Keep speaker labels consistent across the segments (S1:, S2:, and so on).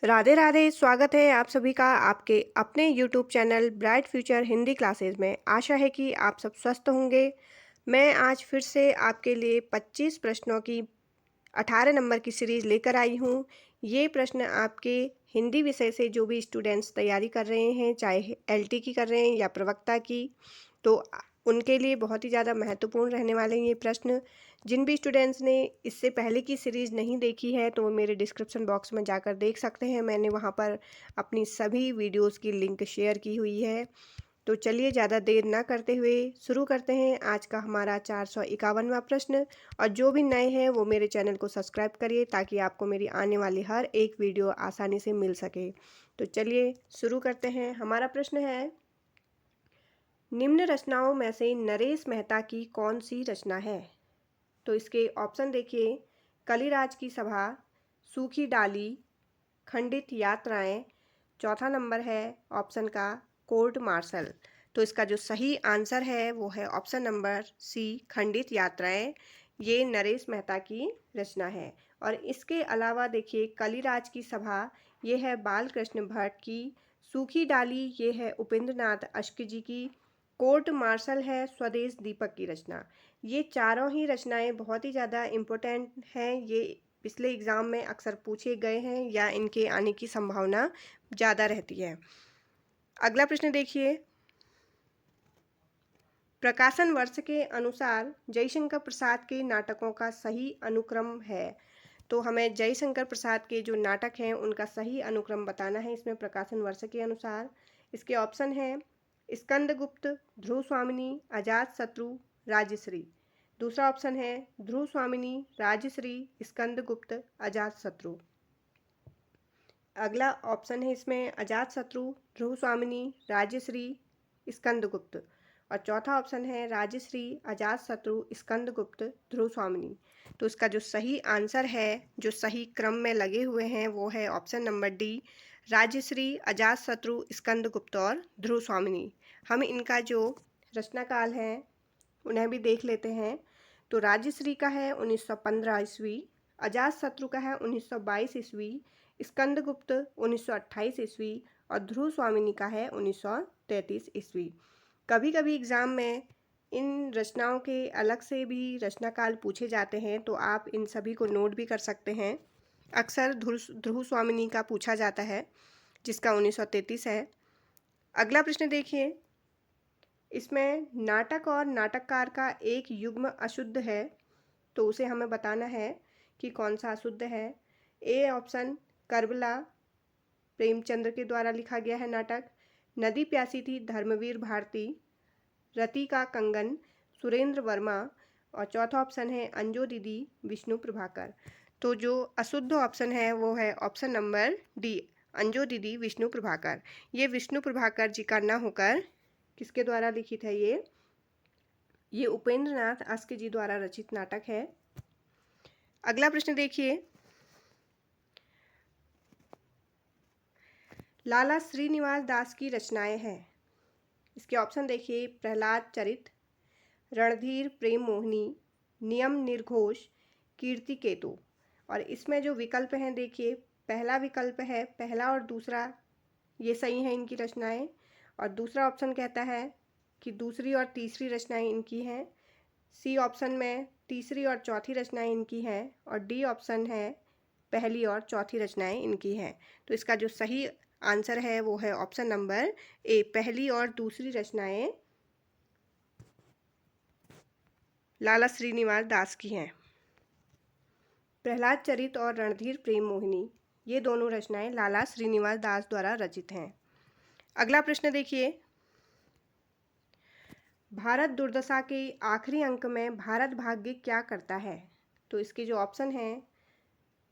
S1: राधे राधे। स्वागत है आप सभी का आपके अपने YouTube channel bright future Hindi classes में। आशा है कि आप सब स्वस्थ होंगे। मैं आज फिर से आपके लिए 25 प्रश्नों की 18 नंबर की सीरीज़ लेकर आई हूँ। ये प्रश्न आपके हिंदी विषय से जो भी स्टूडेंट्स तैयारी कर रहे हैं, चाहे एलटी की कर रहे हैं या प्रवक्ता की, तो उनके लिए बहुत ही ज़्यादा महत्वपूर्ण रहने वाले हैं ये प्रश्न। जिन भी स्टूडेंट्स ने इससे पहले की सीरीज़ नहीं देखी है तो वो मेरे डिस्क्रिप्शन बॉक्स में जाकर देख सकते हैं। मैंने वहाँ पर अपनी सभी वीडियोस की लिंक शेयर की हुई है। तो चलिए ज़्यादा देर ना करते हुए शुरू करते हैं आज का हमारा 451वां प्रश्न। और जो भी नए हैं वो मेरे चैनल को सब्सक्राइब करिए ताकि आपको मेरी आने वाली हर एक वीडियो आसानी से मिल सके। तो चलिए शुरू करते हैं। हमारा प्रश्न है, निम्न रचनाओं में से नरेश मेहता की कौन सी रचना है? तो इसके ऑप्शन देखिए, कलिराज की सभा, सूखी डाली, खंडित यात्राएं। चौथा नंबर है ऑप्शन का कोर्ट मार्शल। तो इसका जो सही आंसर है वो है ऑप्शन नंबर सी, खंडित यात्राएं। ये नरेश मेहता की रचना है। और इसके अलावा देखिए, कलिराज की सभा ये है बालकृष्ण भट्ट की, सूखी डाली ये है उपेंद्र नाथ अश्क जी की, कोर्ट मार्शल है स्वदेश दीपक की रचना। ये चारों ही रचनाएं बहुत ही ज़्यादा इम्पोर्टेंट हैं। ये पिछले एग्ज़ाम में अक्सर पूछे गए हैं या इनके आने की संभावना ज़्यादा रहती है। अगला प्रश्न देखिए, प्रकाशन वर्ष के अनुसार जयशंकर प्रसाद के नाटकों का सही अनुक्रम है। तो हमें जयशंकर प्रसाद के जो नाटक हैं उनका सही अनुक्रम बताना है इसमें प्रकाशन वर्ष के अनुसार। इसके ऑप्शन हैं स्कंदगुप्त, ध्रुव स्वामिनी, अजात शत्रु, राजश्री। दूसरा ऑप्शन है ध्रुव स्वामिनी, राजश्री, स्कंदगुप्त, अजात शत्रु। अगला ऑप्शन है इसमें अजात शत्रु, ध्रुव स्वामिनी, राजश्री, स्कंदगुप्त। और चौथा ऑप्शन है राजश्री, अजात शत्रु, स्कंदगुप्त, ध्रुव स्वामिनी। तो इसका जो सही आंसर है, जो सही क्रम में लगे हुए हैं, वो है ऑप्शन नंबर डी, राजश्री, अजात शत्रु, स्कंदगुप्त और ध्रुव स्वामिनी। हम इनका जो रचनाकाल है उन्हें भी देख लेते हैं। तो राजश्री का है 1915 ईस्वी, अजात शत्रु का है 1922 ईस्वी, स्कंदगुप्त 1928 ईस्वी और ध्रुव स्वामिनी का है 1933 ईस्वी। कभी कभी एग्ज़ाम में इन रचनाओं के अलग से भी रचनाकाल पूछे जाते हैं, तो आप इन सभी को नोट भी कर सकते हैं। अक्सर ध्रुव स्वामिनी का पूछा जाता है जिसका 1933 है। अगला प्रश्न देखिए, इसमें नाटक और नाटककार का एक युग्म अशुद्ध है, तो उसे हमें बताना है कि कौन सा अशुद्ध है। ए ऑप्शन करबला, प्रेमचंद्र के द्वारा लिखा गया है नाटक। नदी प्यासी थी, धर्मवीर भारती। रति का कंगन, सुरेंद्र वर्मा। और चौथा ऑप्शन है अंजो दीदी, विष्णु प्रभाकर। तो जो अशुद्ध ऑप्शन है वो है ऑप्शन नंबर डी, अंजो दीदी, विष्णु प्रभाकर। ये विष्णु प्रभाकर जी का ना होकर किसके द्वारा लिखित है? ये उपेंद्र नाथ अश्क जी द्वारा रचित नाटक है। अगला प्रश्न देखिए, लाला श्रीनिवास दास की रचनाएं हैं। इसके ऑप्शन देखिए, प्रहलाद चरित, रणधीर प्रेम मोहिनी, नियम निर्घोष, कीर्ति केतु। और इसमें जो विकल्प हैं देखिए, पहला विकल्प है, पहला और दूसरा ये सही है इनकी रचनाएं। और दूसरा ऑप्शन कहता है कि दूसरी और तीसरी रचनाएं इनकी हैं। सी ऑप्शन में तीसरी और चौथी रचनाएं इनकी हैं। और डी ऑप्शन है पहली और चौथी रचनाएं इनकी हैं। तो इसका जो सही आंसर है वो है ऑप्शन नंबर ए, पहली और दूसरी रचनाएं लाला श्रीनिवास दास की हैं। प्रहलाद चरित और रणधीर प्रेम मोहिनी ये दोनों रचनाएं लाला श्रीनिवास दास द्वारा रचित हैं। अगला प्रश्न देखिए, भारत दुर्दशा के आखिरी अंक में भारत भाग्य क्या करता है? तो इसके जो ऑप्शन हैं,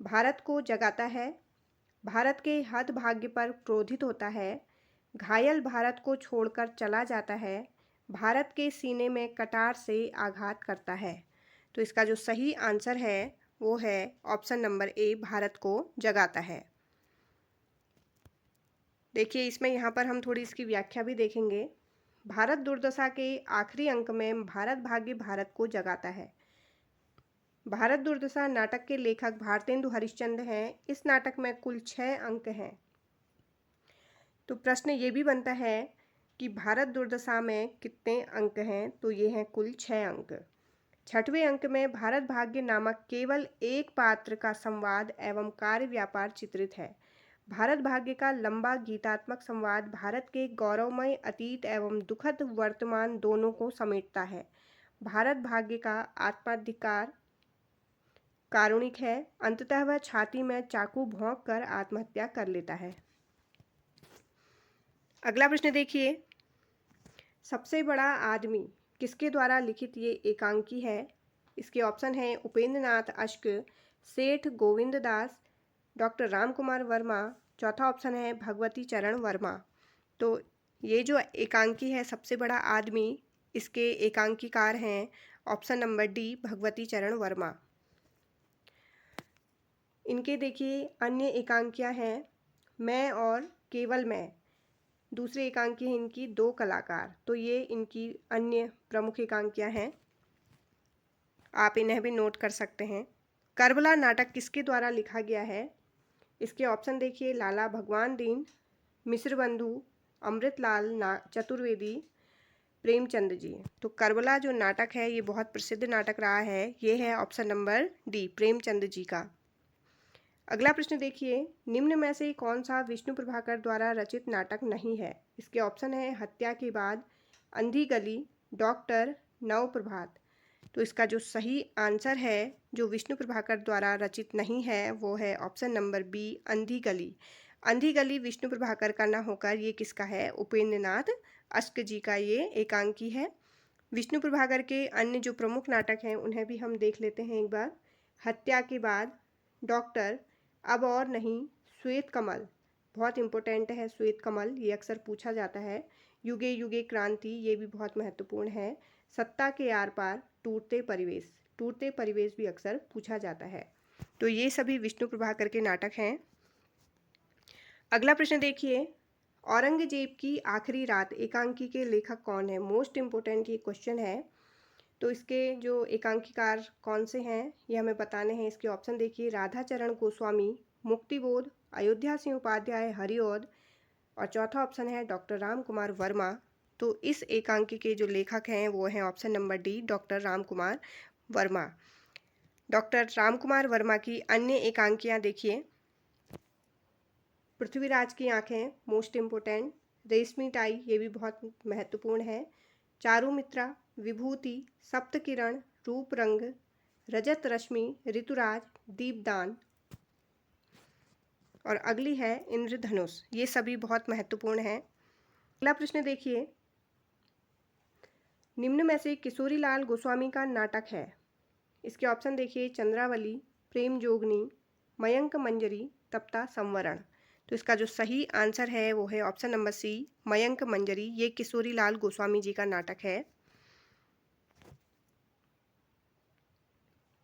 S1: भारत को जगाता है, भारत के हतभाग्य पर क्रोधित होता है, घायल भारत को छोड़कर चला जाता है, भारत के सीने में कटार से आघात करता है। तो इसका जो सही आंसर है वो है ऑप्शन नंबर ए, भारत को जगाता है। देखिए इसमें यहाँ पर हम थोड़ी इसकी व्याख्या भी देखेंगे। भारत दुर्दशा के आखिरी अंक में भारत भाग्य भारत को जगाता है। भारत दुर्दशा नाटक के लेखक भारतेंदु हरिश्चंद्र हैं। इस नाटक में कुल 6 अंक हैं। तो प्रश्न ये भी बनता है कि भारत दुर्दशा में कितने अंक हैं, तो ये हैं कुल 6 अंक। 6वें अंक में भारत भाग्य नामक केवल एक पात्र का संवाद एवं कार्य व्यापार चित्रित है। भारत भाग्य का लंबा गीतात्मक संवाद भारत के गौरवमय अतीत एवं दुखद वर्तमान दोनों को समेटता है। भारत भाग्य का आत्माधिकार कारुणिक है। अंततः वह छाती में चाकू भोंक कर आत्महत्या कर लेता है। अगला प्रश्न देखिए, सबसे बड़ा आदमी किसके द्वारा लिखित ये एकांकी है? इसके ऑप्शन हैं उपेंद्र नाथ अश्क, सेठ गोविंद दास, डॉक्टर राम कुमार वर्मा, चौथा ऑप्शन है भगवती चरण वर्मा। तो ये जो एकांकी है सबसे बड़ा आदमी, इसके एकांकीकार हैं ऑप्शन नंबर डी भगवती चरण वर्मा। इनके देखिए अन्य एकांकियाँ हैं मैं और केवल मैं। दूसरे एकांकी हैं इनकी दो कलाकार। तो ये इनकी अन्य प्रमुख एकांकियाँ हैं, आप इन्हें भी नोट कर सकते हैं। करबला नाटक किसके द्वारा लिखा गया है? इसके ऑप्शन देखिए लाला भगवान दीन, मिश्र बंधु, अमृतलाल चतुर्वेदी, प्रेमचंद जी। तो करबला जो नाटक है ये बहुत प्रसिद्ध नाटक रहा है। ये है option number D Premchand ji का। अगला प्रश्न देखिए, निम्न में से कौन सा विष्णु प्रभाकर द्वारा रचित नाटक नहीं है? इसके ऑप्शन है हत्या के बाद, अंधी गली, डॉक्टर, नव प्रभात। तो इसका जो सही आंसर है जो विष्णु प्रभाकर द्वारा रचित नहीं है वो है ऑप्शन नंबर बी अंधी गली। अंधी गली विष्णु प्रभाकर का न होकर ये किसका है? उपेंद्र नाथ अश्क जी का ये एकांकी है। विष्णु प्रभाकर के अन्य जो प्रमुख नाटक हैं उन्हें भी हम देख लेते हैं एक बार। हत्या के बाद, डॉक्टर, अब और नहीं, श्वेत कमल, बहुत इंपॉर्टेंट है श्वेत कमल, ये अक्सर पूछा जाता है। युगे युगे क्रांति, ये भी बहुत महत्वपूर्ण है। सत्ता के आर पार, टूटते परिवेश भी अक्सर पूछा जाता है। तो ये सभी विष्णु प्रभाकर के नाटक हैं। अगला प्रश्न देखिए, औरंगजेब की आखिरी रात एकांकी के लेखक कौन है? मोस्ट इम्पोर्टेंट ये क्वेश्चन है। तो इसके जो एकांकीकार कौन से हैं ये हमें बताने हैं। इसके ऑप्शन देखिए राधाचरण गोस्वामी, मुक्तिबोध, अयोध्या सिंह उपाध्याय, हरिऔध, और चौथा ऑप्शन है डॉक्टर राम कुमार वर्मा। तो इस एकांकी के जो लेखक हैं वो हैं option number D doctor Ram Kumar Verma. Doctor Ram Kumar Verma की अन्य एकांकियाँ देखिए, पृथ्वीराज की आंखें, मोस्ट इम्पोर्टेंट, रेशमी टाई, ये भी बहुत महत्वपूर्ण है, चारुमित्रा, विभूति, सप्तकिरण, रूप रंग, रजत रश्मि, ऋतुराज, दीपदान, और अगली है इंद्रधनुष। ये सभी बहुत महत्वपूर्ण हैं। अगला प्रश्न देखिए, निम्न में से किशोरीलाल गोस्वामी का नाटक है? इसके ऑप्शन देखिए चंद्रावली, प्रेम जोगनी, मयंक मंजरी, तप्ता संवरण। तो इसका जो सही आंसर है वो है ऑप्शन नंबर सी मयंक मंजरी। ये किशोरीलाल गोस्वामी जी का नाटक है।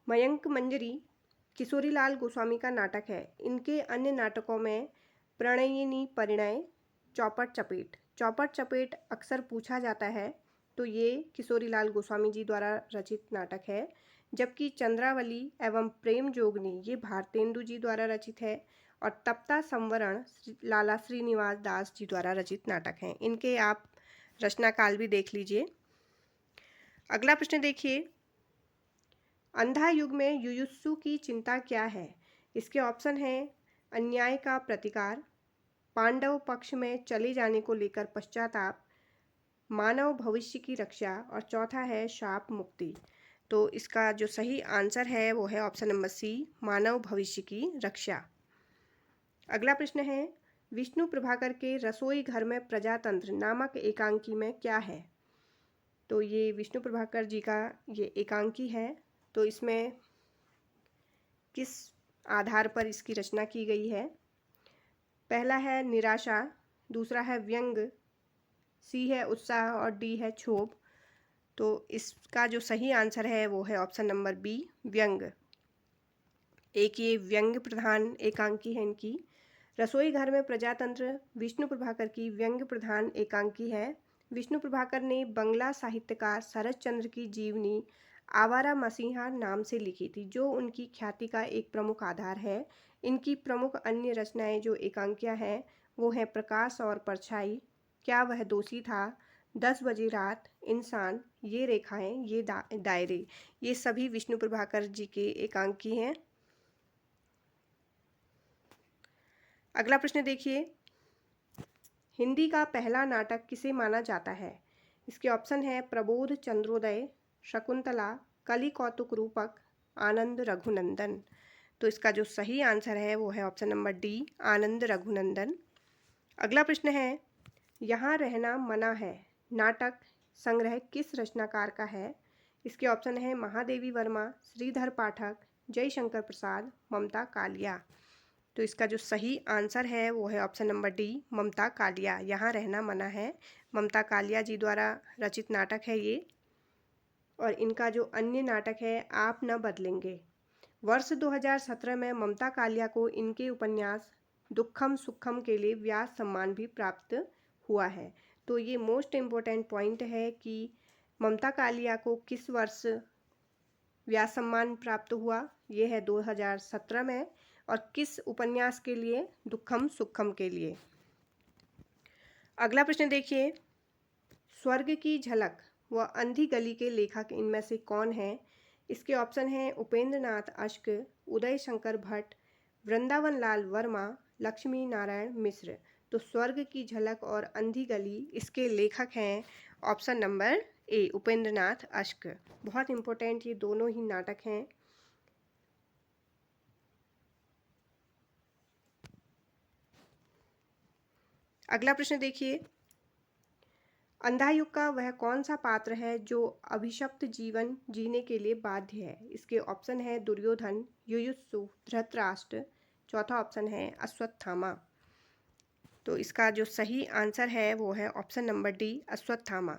S1: मयंक मंजरी किशोरीलाल गोस्वामी का नाटक है। इनके अन्य नाटकों में प्रणयिनी परिणय, चौपट चपेट अक्सर पूछा जाता है। तो ये किशोरीलाल गोस्वामी जी द्वारा रचित नाटक है। जबकि चंद्रावली एवं प्रेम जोगनी ये भारतेंदु जी द्वारा रचित है, और तप्ता संवरण लाला श्रीनिवास दास जी द्वारा रचित नाटक हैं। इनके आप रचनाकाल भी देख लीजिए। अगला प्रश्न देखिए, अंधा युग में युयुत्सु की चिंता क्या है? इसके ऑप्शन हैं अन्याय का प्रतिकार, पांडव पक्ष में चले जाने को लेकर पश्चाताप, मानव भविष्य की रक्षा, और चौथा है शाप मुक्ति। तो इसका जो सही आंसर है वो है ऑप्शन नंबर सी मानव भविष्य की रक्षा। अगला प्रश्न है, विष्णु प्रभाकर के रसोई घर में प्रजातंत्र नामक एकांकी में क्या है? तो ये विष्णु प्रभाकर जी का ये एकांकी है। तो इसमें किस आधार पर इसकी रचना की गई है? पहला है निराशा, दूसरा है व्यंग, सी है उत्साह, और डी है क्षोभ। तो इसका जो सही आंसर है वो है ऑप्शन नंबर बी व्यंग। एक ये व्यंग प्रधान एकांकी है इनकी। रसोई घर में प्रजातंत्र विष्णु प्रभाकर की व्यंग प्रधान एकांकी है। विष्णु प्रभाकर ने बंगला साहित्यकार शरत चंद्र की जीवनी आवारा मसीहा नाम से लिखी थी, जो उनकी ख्याति का एक प्रमुख आधार है। इनकी प्रमुख अन्य रचनाएं जो एकांकियां हैं वो हैं प्रकाश और परछाई, क्या वह दोषी था, 10 बजे रात, इंसान, ये रेखाएं, ये दायरे, ये सभी विष्णु प्रभाकर जी के एकांकी हैं। अगला प्रश्न देखिए, हिंदी का पहला नाटक किसे माना जाता है? इसके ऑप्शन है प्रबोध चंद्रोदय, शकुंतला, कलि कौतुक रूपक, आनंद रघुनंदन। तो इसका जो सही आंसर है वो है ऑप्शन नंबर डी, आनंद रघुनंदन। अगला प्रश्न है, यहाँ रहना मना है नाटक संग्रह किस रचनाकार का है? इसके ऑप्शन है महादेवी वर्मा, श्रीधर पाठक, जयशंकर प्रसाद, ममता कालिया। तो इसका जो सही आंसर है वो है ऑप्शन नंबर डी, ममता कालिया। यहाँ रहना मना है ममता कालिया जी द्वारा रचित नाटक है ये। और इनका जो अन्य नाटक है आप न बदलेंगे, वर्ष 2017 में ममता कालिया को इनके उपन्यास दुखम सुखम के लिए व्यास सम्मान भी प्राप्त हुआ है। तो ये मोस्ट इम्पोर्टेंट पॉइंट है कि ममता कालिया को किस वर्ष व्यास सम्मान प्राप्त हुआ, ये है 2017 में, और किस उपन्यास के लिए, दुखम सुखम के लिए। अगला प्रश्न देखिए, स्वर्ग की झलक व अंधी गली के लेखक इनमें से कौन है? इसके ऑप्शन हैं उपेंद्र नाथ अश्क, उदय शंकर भट्ट, वृंदावन लाल वर्मा, लक्ष्मी नारायण मिश्र। तो स्वर्ग की झलक और अंधी गली, इसके लेखक हैं ऑप्शन नंबर ए, उपेंद्र नाथ अश्क। बहुत इंपॉर्टेंट ये दोनों ही नाटक हैं। अगला प्रश्न देखिए, अंधा युग का वह कौन सा पात्र है जो अभिशप्त जीवन जीने के लिए बाध्य है? इसके ऑप्शन है दुर्योधन, युयुत्सु, धृतराष्ट्र, चौथा ऑप्शन है अश्वत्थामा। तो इसका जो सही आंसर है वो है ऑप्शन नंबर डी, अश्वत्थामा।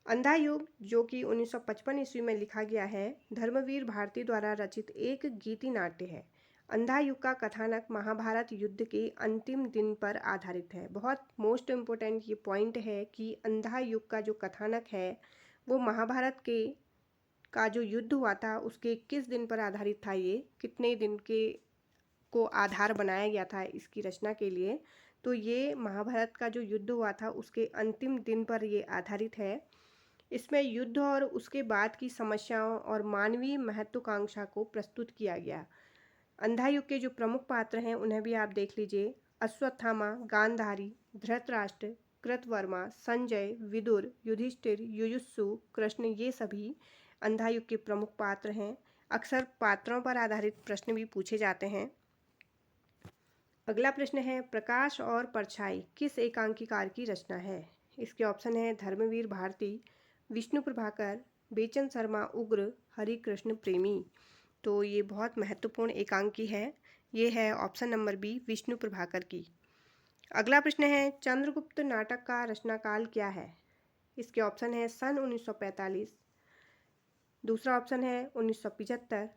S1: अंधा युग जो कि 1955 ईस्वी में लिखा गया है, धर्मवीर भारती द्वारा रचित एक गीति नाट्य है। अंधा युग का कथानक महाभारत युद्ध के अंतिम दिन पर आधारित है। बहुत मोस्ट इम्पोर्टेंट ये पॉइंट है कि अंधा युग का जो कथानक है वो महाभारत के का जो युद्ध हुआ था उसके किस दिन पर आधारित था, ये कितने दिन के को आधार बनाया गया था इसकी रचना के लिए। तो ये महाभारत का जो युद्ध हुआ था उसके अंतिम दिन पर ये आधारित है। इसमें युद्ध और उसके बाद की समस्याओं और मानवीय महत्वाकांक्षा को प्रस्तुत किया गया। अंधा युग के जो प्रमुख पात्र हैं उन्हें भी आप देख लीजिए, अश्वत्थामा, गांधारी, धृतराष्ट्र, कृतवर्मा, संजय, विदुर, युधिष्ठिर, युयुत्सु, कृष्ण, ये सभी अंधा युग के प्रमुख पात्र हैं। अक्सर पात्रों पर आधारित प्रश्न भी पूछे जाते हैं। अगला प्रश्न है, प्रकाश और परछाई किस एकांकीकार की रचना है? इसके ऑप्शन है धर्मवीर भारती, विष्णु प्रभाकर, बेचन शर्मा उग्र, हरिकृष्ण प्रेमी। तो ये बहुत महत्वपूर्ण एकांकी है, ये है option number B, Vishnu Prabhakar की। अगला प्रश्न है, चंद्रगुप्त नाटक का रचनाकाल क्या है? इसके ऑप्शन है सन 1945, दूसरा ऑप्शन है 1975,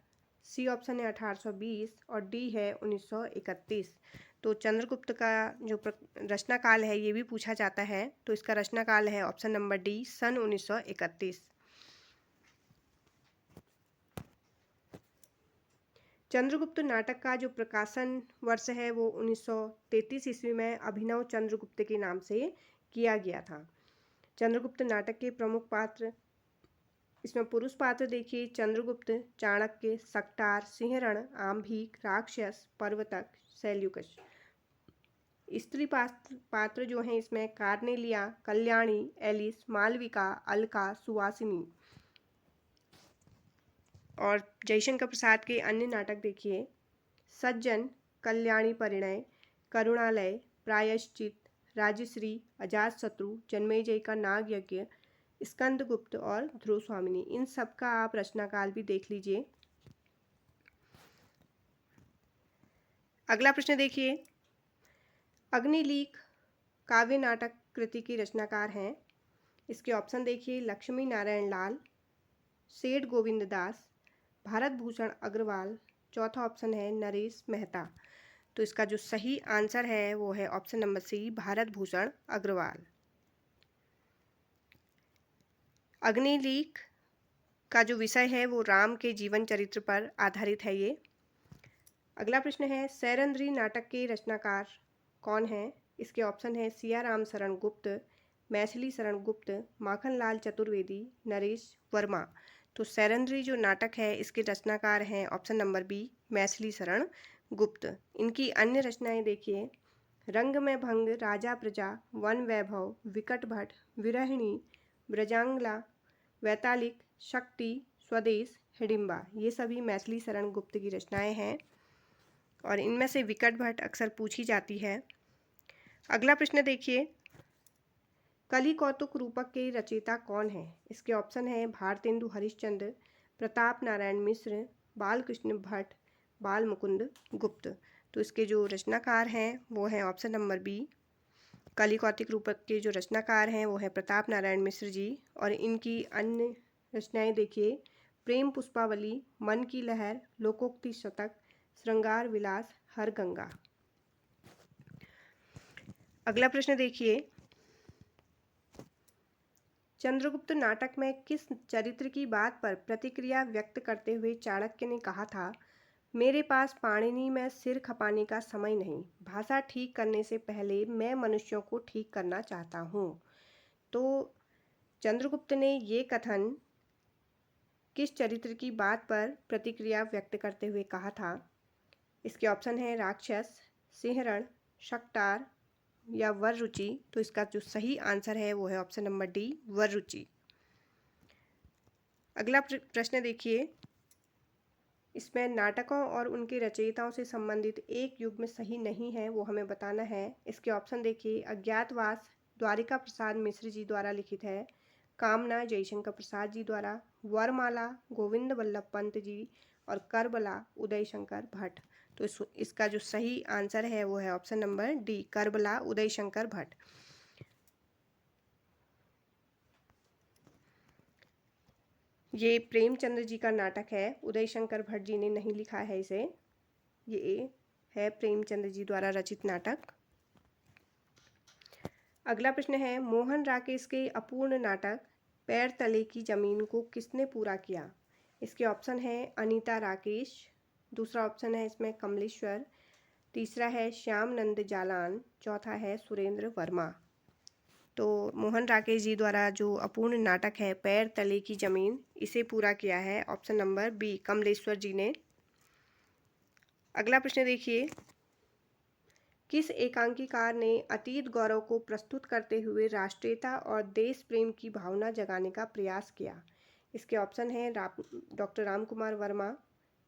S1: सी ऑप्शन है 1820 और डी है 1931। तो चंद्रगुप्त का जो रचनाकाल है ये भी पूछा जाता है, तो इसका रचनाकाल है ऑप्शन नंबर डी, सन 1931। चंद्रगुप्त नाटक का जो प्रकाशन वर्ष है वो 1933 ईस्वी में अभिनव चंद्रगुप्त के नाम से किया गया था। चंद्रगुप्त नाटक के प्रमुख पात्र, इसमें पुरुष पात्र देखिए, चंद्रगुप्त, चाणक्य, सक्टार, सिंहरण, आम्भीक, राक्षस, पर्वतक, शैल्युकस। स्त्री पात्र जो हैं इसमें कार्नेलिया, कल्याणी, एलिस, मालविका, अलका, सुवासिनी। और जयशंकर प्रसाद के अन्य नाटक देखिए, सज्जन, कल्याणी परिणय, करुणालय, प्रायश्चित, राजश्री, अजातशत्रु, जन्मेजय का नाग यज्ञ, स्कंदगुप्त और ध्रुव स्वामिनी। इन सब का आप रचनाकाल भी देख लीजिए। अगला प्रश्न देखिए, अग्निलीक काव्य नाटक कृति की रचनाकार हैं। इसके ऑप्शन देखिए, लक्ष्मी नारायण लाल, सेठ गोविंद दास, भारत भूषण अग्रवाल, चौथा ऑप्शन है नरेश मेहता। तो इसका जो सही आंसर है वो है option number C, Bharat Bhushan Agrawal. अग्निलीक का जो विषय है वो राम के जीवन चरित्र पर आधारित है ये। अगला प्रश्न है, सैरंध्री नाटक के रचनाकार कौन हैं? इसके ऑप्शन है सियाराम शरण गुप्त, मैथिली शरण गुप्त, माखनलाल चतुर्वेदी, नरेश वर्मा। तो सैरंध्री जो नाटक है इसके रचनाकार हैं option number B Maithili Sharan Gupt. इनकी अन्य रचनाएं देखिए, रंग में भंग, राजा प्रजा, वन वैभव, विकट भट, विरहिणी, ब्रजांगला, वैतालिक, शक्ति, स्वदेश, हिडिंबा। ये सभी मैथिली शरण गुप्त की रचनाएं हैं और इनमें से विकट भट अक्सर पूछी जाती है। अगला प्रश्न देखिए, कलि कौतुक रूपक के रचयिता कौन है? इसके ऑप्शन है भारतेंदु हरिश्चंद्र, प्रताप नारायण मिश्र, बालकृष्ण भट्ट, बाल मुकुंद गुप्त। तो इसके जो रचनाकार हैं वो हैं ऑप्शन नंबर बी। कलि कौतुक रूपक के जो रचनाकार हैं वो हैं प्रताप नारायण मिश्र जी। और इनकी अन्य रचनाएं देखिए, प्रेम पुष्पावली, मन की लहर, लोकोक्ति शतक, श्रृंगार विलास, हर गंगा। अगला प्रश्न देखिए, चंद्रगुप्त नाटक में किस चरित्र की बात पर प्रतिक्रिया व्यक्त करते हुए चाणक्य ने कहा था, मेरे पास पाणिनि में सिर खपाने का समय नहीं, भाषा ठीक करने से पहले मैं मनुष्यों को ठीक करना चाहता हूँ। तो चंद्रगुप्त ने ये कथन किस चरित्र की बात पर प्रतिक्रिया व्यक्त करते हुए कहा था? इसके ऑप्शन है राक्षस, सिंहरण, शक्टार या वररुचि। तो इसका जो सही आंसर है वो है ऑप्शन नंबर डी वररुचि। अगला प्रश्न देखिए, इसमें नाटकों और उनके रचयिताओं से संबंधित एक युग्म सही नहीं है वो हमें बताना है। इसके ऑप्शन देखिए, अज्ञातवास द्वारिका प्रसाद मिश्र जी द्वारा लिखित है, कामना जयशंकर प्रसाद जी द्वारा, वरमाला गोविंद वल्लभ पंत जी और करबला उदय शंकर भट्ट। तो इसका जो सही आंसर है वो है option number D Karbala Uday Shankar Bhatt. ये प्रेमचंद्र जी का नाटक है, उदय शंकर भट्ट जी ने नहीं लिखा है इसे। ये है प्रेमचंद्र जी द्वारा रचित नाटक। अगला प्रश्न है, मोहन राकेश के अपूर्ण नाटक पैर तले की जमीन को किसने पूरा किया? इसके ऑप्शन है अनीता राकेश, दूसरा ऑप्शन है इसमें कमलेश्वर, तीसरा है श्याम नंद जालान, चौथा है सुरेंद्र वर्मा। तो मोहन राकेश जी द्वारा जो अपूर्ण नाटक है पैर तले की जमीन, इसे पूरा किया है ऑप्शन नंबर बी कमलेश्वर जी ने। अगला प्रश्न देखिए, किस एकांकीकार ने अतीत गौरव को प्रस्तुत करते हुए राष्ट्रीयता और देश प्रेम की भावना जगाने का प्रयास किया? इसके ऑप्शन हैं डॉक्टर राम कुमार वर्मा,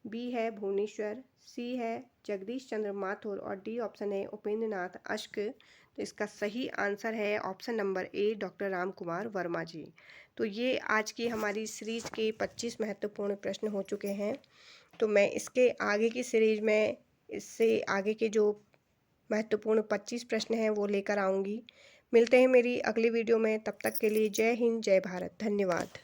S1: बी है भुवनेश्वर, सी है जगदीश चंद्र माथुर और डी ऑप्शन है उपेंद्र नाथ अश्क। तो इसका सही आंसर है option number A doctor Ram Kumar Verma ji. तो ये आज की हमारी सीरीज के 25 महत्वपूर्ण प्रश्न हो चुके हैं। तो मैं इसके आगे की सीरीज में इससे आगे के जो महत्वपूर्ण 25 प्रश्न हैं वो लेकर आऊँगी। मिलते हैं मेरी अगली वीडियो में, तब तक के लिए जय हिंद जय भारत, धन्यवाद।